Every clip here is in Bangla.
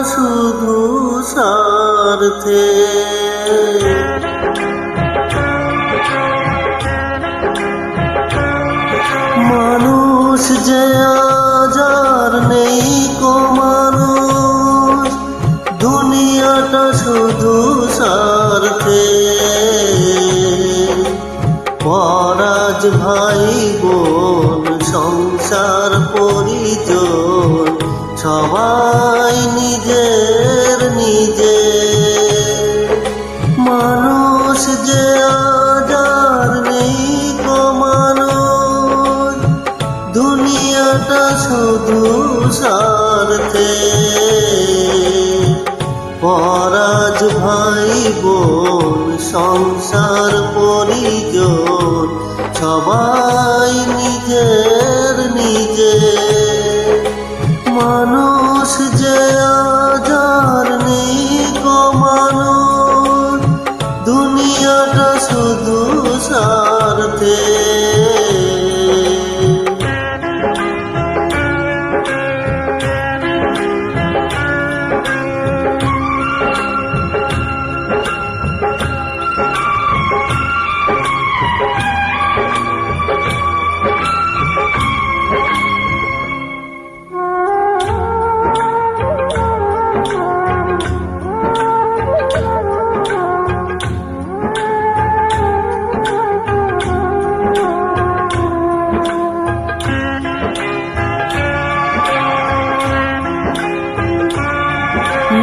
শুধু স্বার্থে। মানুষ যে আজ আর নেই কো মানুষ, দুনিয়াটা শুধু স্বার্থে। পরাজ ভাই বোন সংসার পরিজন, সবাই নিজের নিজে। মানুষ যে আজ আর নেই কো মানুষ, দুনিয়াটা শুধু স্বার্থে। পরাজ ভাই বোন সংসার পরিজন, সবাই নিজের নিজে। মানুষ যে আজ আর নেই কো মানুষ, দুনিয়াটা শুধু স্বার্থে।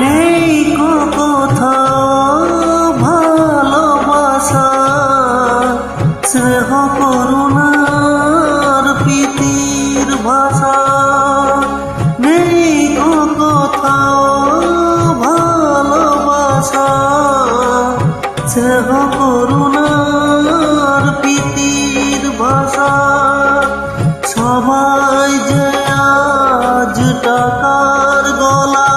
নেই কো কোথাও ভালোবাসা, স্নেহ করুণার প্রীতির ভাষা। নেই কো কোথাও ভালোবাসা, স্নেহ করুণার প্রীতির ভাষা। সবাই যে আজ টাকার গলা,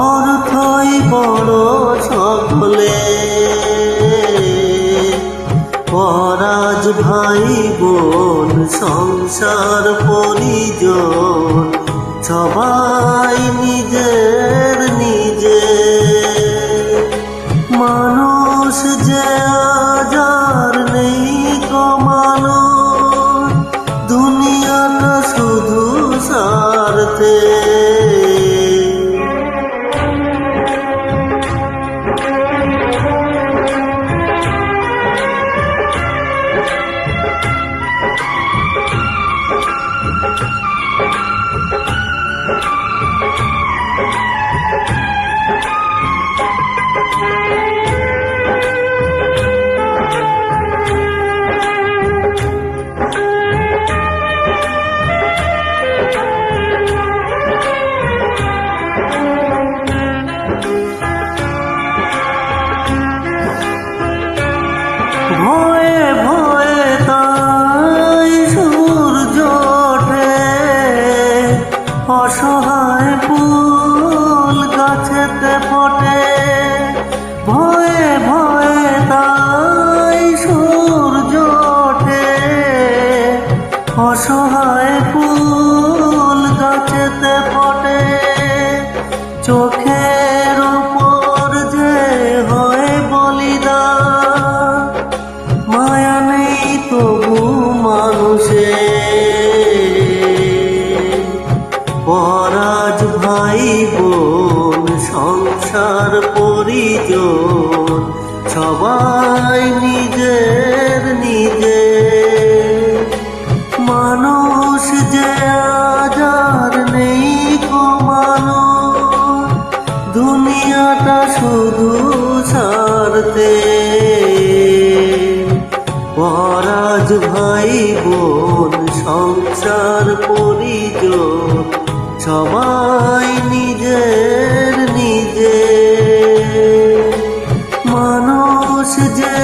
অর্থই বড় সকলে। পরাজ ভাই বোন সংসার পরিজন, সবাই নিজের নিজে। মানুষ যে আজ আর নেই কো মানুষ, দুনিয়াটা শুধু স্বার্থে। ভয়ে ভয়ে তাই সূর্য ওঠে, অসহায় ফুল গাছেতে ফোটে। ভয়ে ভয়ে তাই সূর্য ওঠে, অসহায় ফুল গাছেতে ফোটে। চোখের উপর যে হয় বলিদান, মায়া নেই তবু মানুষে। পরাজ ভাই বোন সংসার পরিজন, সবাই নিজের নিজে। মানুষ যে আজ আর নেই কো মানুষ, দুনিয়াটা শুধু স্বার্থে। পরাজ ভাই বোন সংসার পরিজন, সবাই নিজের নিজে। মানুষ যে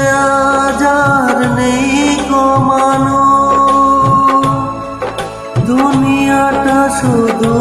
আজ আর নেই কো মানুষ, দুনিয়াটা শুধু